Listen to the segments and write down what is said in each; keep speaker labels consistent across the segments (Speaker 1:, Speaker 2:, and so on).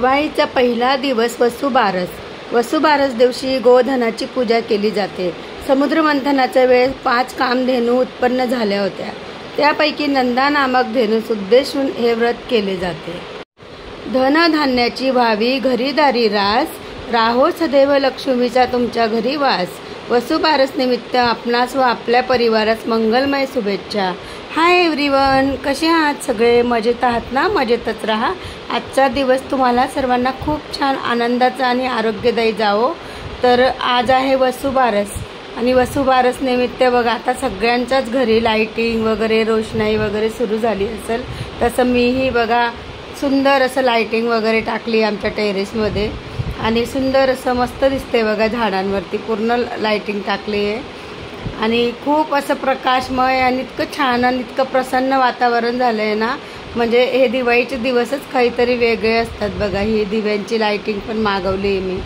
Speaker 1: दिवाळीचा पहिला दिवस वसुबारस. वसुबारस दिवशी गोधनाची पूजा केली जाते. समुद्रमंथनाच्या वेळेस 5 कामधेनू उत्पन्न झाल्या होत्या. त्यापैकी नंदा नामक धेनूस उद्देशून हे व्रत केले जाते. धनधान्याची व्हावी घरी दारी रास, राहो सदैव लक्ष्मीचा तुमच्या घरी वास. वसुबारस निमित्त आपणास व आपल्या परिवारास मंगलमय शुभेच्छा. हाय एव्हरीवन, कसे आहात सगळे? मजेत आहात ना? मजेतच राहा. आजचा दिवस तुम्हाला सर्वांना खूप छान आनंदाचा आणि आरोग्यदायी जावो. तर आज आहे वसुबारस आणि वसुबारस निमित्त बघा आता सगळ्यांच्याच घरी लाईटिंग वगैरे रोषणाई वगैरे सुरू झाली असेल. तसं मीही बघा सुंदर असं लाईटिंग वगैरे टाकली आमच्या टेरेसमध्ये आणि सुंदर असं मस्त दिसते बघा. झाडांवरती पूर्ण लाईटिंग टाकली आहे आणि खूप असं प्रकाशमय आणि इतकं छान आणि इतकं प्रसन्न वातावरण झालं आहे ना. म्हणजे हे दिवाळीचे दिवसच काहीतरी वेगळे असतात बघा. ही दिव्यांची लाईटिंग पण मागवली आहे मी.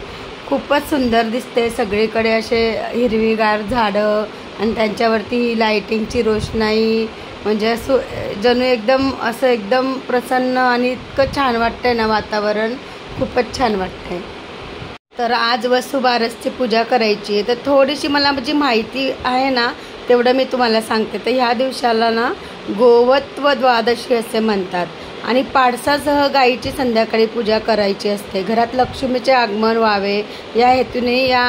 Speaker 1: खूपच सुंदर दिसते. सगळीकडे असे हिरवीगार झाडं आणि त्यांच्यावरती ही लाईटिंगची रोषणाई म्हणजे असं जणू एकदम प्रसन्न आणि इतकं छान वाटतंय ना वातावरण. खूपच छान वाटतंय. तर आज वसुबारसची पूजा करायची आहे. तर थोडीशी मला जी माहिती आहे ना तेवढं मी तुम्हाला सांगते. तर ह्या दिवसाला ना गोवत्व द्वादशी असे म्हणतात आणि पाडसासह गायीची संध्याकाळी पूजा करायची असते. घरात लक्ष्मीचे आगमन व्हावे या हेतूने या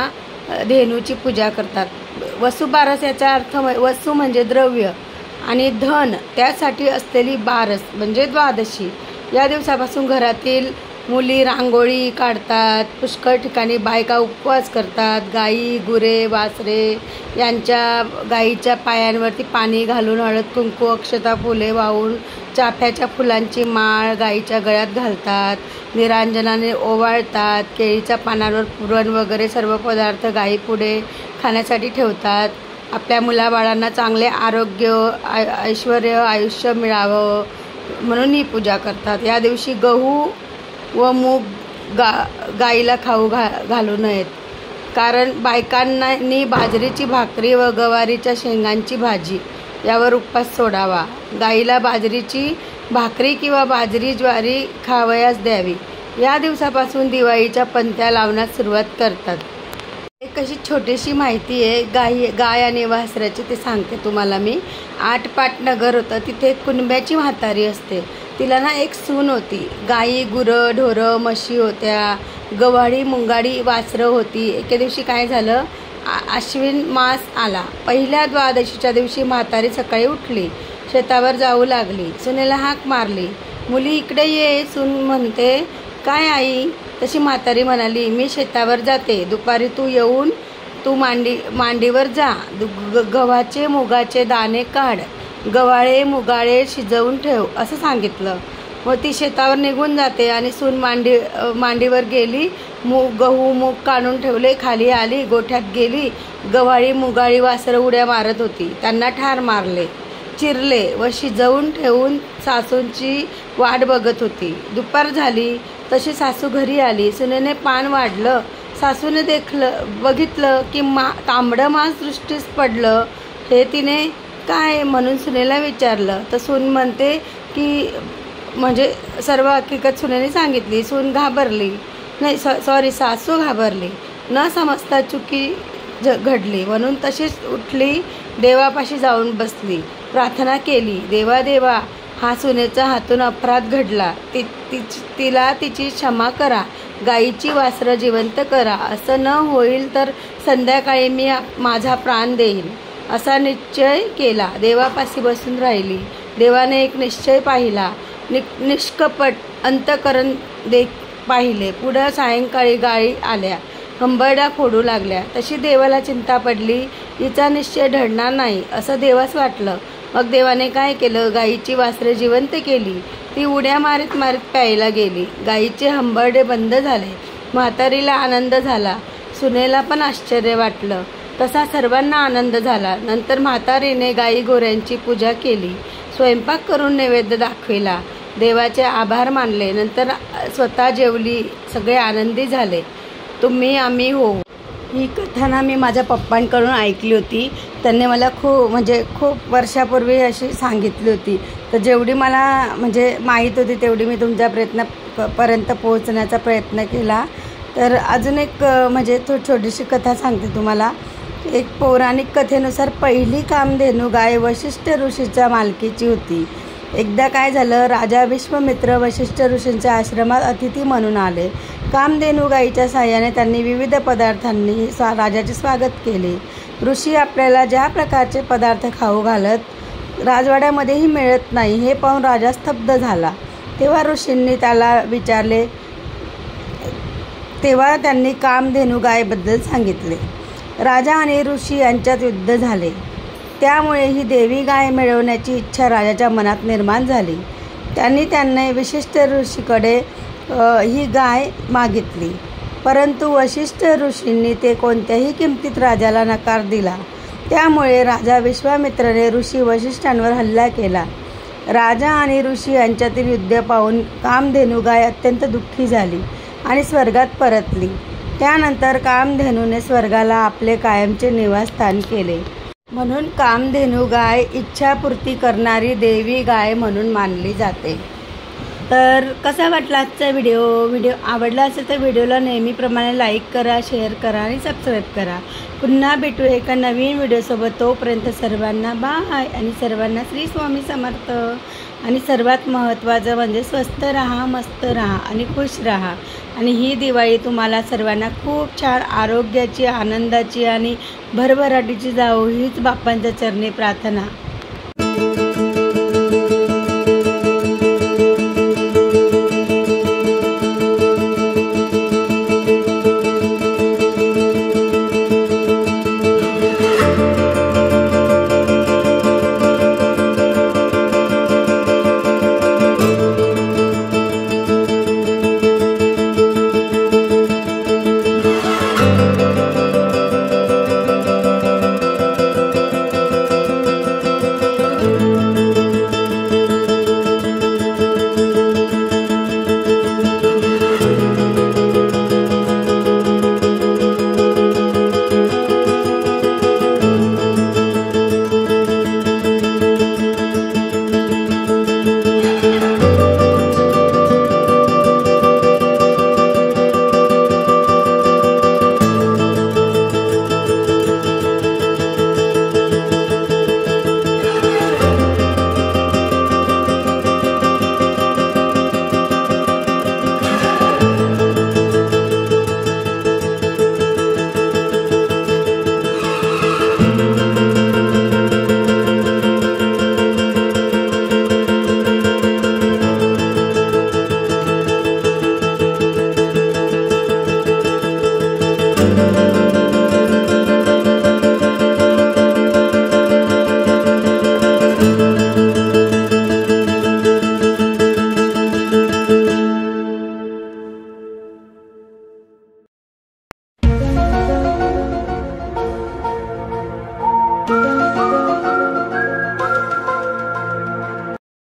Speaker 1: धेनूची पूजा करतात. वसुबारस याचा अर्थ वसु म्हणजे द्रव्य आणि धन त्यासाठी असलेली बारस म्हणजे द्वादशी. या दिवसापासून घरातील मुली रांगोळी काढतात. पुष्कळ ठिकाणी बायका उपवास करतात. गाई गुरे वासरे यांच्या गाईच्या पायांवरती पाणी घालून हळद कुंकू अक्षता फुले वाहून चाफ्याच्या फुलांची माळ गाईच्या गळ्यात घालतात. निरांजनाने ओवाळतात. केळीच्या पानांवर पुरण वगैरे सर्व पदार्थ गाईपुढे खाण्यासाठी ठेवतात. आपल्या मुलाबाळांना चांगले आरोग्य ऐश्वर आयुष्य मिळावं म्हणून ही पूजा करतात. या दिवशी गहू व मूग गाईला खाऊ घालू नयेत. कारण बायकांनी बाजरीची भाकरी व गवारीच्या शेंगांची भाजी यावर उपवास सोडावा. गाईला बाजरीची भाकरी किंवा बाजरी ज्वारी खावयास द्यावी. या दिवसापासून दिवाळीच्या पंत्या लावण्यास सुरुवात करतात. एक अशी छोटीशी माहिती आहे गाय आणि वासराची, ते सांगते तुम्हाला मी. आटपाट नगर होतं. तिथे कुणब्याची म्हातारी असते. तिला ना एक सून होती. गाई गुरं ढोरं म्हशी होत्या. गव्हाळी मुंगाडी वासरं होती. एके दिवशी काय झालं, आश्विन मास आला. पहिल्या द्वादशीच्या दिवशी म्हातारी सकाळी उठली. शेतावर जाऊ लागली. सुनेला हाक मारली. मुली इकडे ये. सून म्हणते, काय आई? तशी म्हातारी म्हणाली, मी शेतावर जाते. दुपारी तू येऊन मांडीवर जा. गव्हाचे मुगाचे दाणे काढ. गव्हाळे मुगाळे शिजवून ठेव असं सांगितलं. व ती शेतावर निघून जाते आणि सून मांडीवर गेली. गहू मूग काढून ठेवले. खाली आली. गोठ्यात गेली. गव्हाळी मुगाळी वासरं उड्या मारत होती. त्यांना ठार मारले, चिरले व शिजवून ठेवून सासूंची वाट बघत होती. दुपार झाली तशी सासू घरी आली. सुनेने पान वाढलं. सासूने बघितलं की तांबडं मांस दृष्टीस पडलं. हे तिने काय म्हणून सुनेला विचारलं. तर सून म्हणते की म्हणजे सर्व हकीकत सुनेने सांगितली. सून घाबरली. नाही सासू घाबरली. न समजता चुकी घडली म्हणून तशीच उठली. देवापाशी जाऊन बसली. प्रार्थना केली, देवा देवा, हा सुनेचा हातून अपराध घडला. तिला तिची क्षमा करा. गाईची वासरं जिवंत करा. असं न होईल तर संध्याकाळी मी माझा प्राण देईन असा निश्चय केला. देवापाशी बसून राहिली. देवाने एक निश्चय पाहिला. निष्कपट अंतकरण पाहिले. पुढं सायंकाळी गायी आल्या. हंबरडा फोडू लागल्या. तशी देवाला चिंता पडली. हिचा निश्चय ढळणार नाही असं देवास वाटलं. मग देवाने काय केलं, गाईची वासरे जिवंत केली. ती उड्या मारीत प्यायला गेली. गाईचे हंबरडे बंद झाले. म्हातारीला आनंद झाला. सुनेला पण आश्चर्य वाटलं. तसा सर्वांना आनंद झाला. नंतर म्हातारीने गाई गोऱ्यांची पूजा केली. स्वयंपाक करून नैवेद्य दाखविला. देवाचे आभार मानले. नंतर स्वतः जेवली. सगळे आनंदी झाले. तुम्ही आम्ही होऊ. ही कथा ना मी माझ्या पप्पांकडून ऐकली होती. त्यांनी मला खूप वर्षापूर्वी अशी सांगितली होती. तर जेवढी मला माहीत होती तेवढी मी तुमच्या पर्यंत पोहोचण्याचा प्रयत्न केला. तर अजून एक छोटीशी कथा सांगते तुम्हाला. एक पौराणिक कथेनुसार पहिली कामधेनू गाय वशिष्ठ ऋषीच्या मालकीची होती. एकदा काय झालं, राजा विश्वामित्र वशिष्ठ ऋषींच्या आश्रमात अतिथी म्हणून आले. कामधेनू गाईच्या साहाय्याने त्यांनी विविध पदार्थांनी राजाचे स्वागत केले. ऋषी आपल्याला ज्या प्रकारचे पदार्थ खाऊ घालत राजवाड्यामध्येही मिळत नाही हे पाहून राजा स्तब्ध झाला. तेव्हा ऋषींनी त्याला विचारले. तेव्हा त्यांनी कामधेनू गायबद्दल सांगितले. राजा आणि ऋषी यांच्यात युद्ध झाले. त्यामुळे ही देवी गाय मिळवण्याची इच्छा राजाच्या मनात निर्माण झाली. त्यांनी विशिष्ट ऋषीकडे ही गाय मागितली. परंतु वशिष्ठ ऋषींनी ते कोणत्याही किमतीत राजाला नकार दिला. त्यामुळे राजा विश्वामित्राने ऋषी वशिष्ठांवर हल्ला केला. राजा आणि ऋषी यांच्यातील युद्ध पाहून कामधेनू गाय अत्यंत दुःखी झाली आणि स्वर्गात परतली. त्यानंतर कामधेनूने स्वर्गाला आपले कायमचे निवासस्थान केले. म्हणून कामधेनू गाय इच्छापूर्ती करणारी देवी गाय म्हणून मानली जाते. तर कसा वाटला आजचा व्हिडिओ आवडला असेल तर व्हिडिओला नेहमीप्रमाणे लाईक करा, शेअर करा आणि सबस्क्राईब करा. पुन्हा भेटू एका नवीन व्हिडिओसोबत. तोपर्यंत सर्वांना बाय आणि सर्वांना श्री स्वामी समर्थ. आणि सर्वात महत्त्वाचं म्हणजे स्वस्त राहा, मस्त राहा आणि खुश राहा. आणि ही दिवाळी तुम्हाला सर्वांना खूप छान आरोग्याची, आनंदाची आणि भरभराटीची जावो हीच बाप्पांच्या चरणी प्रार्थना.
Speaker 2: you.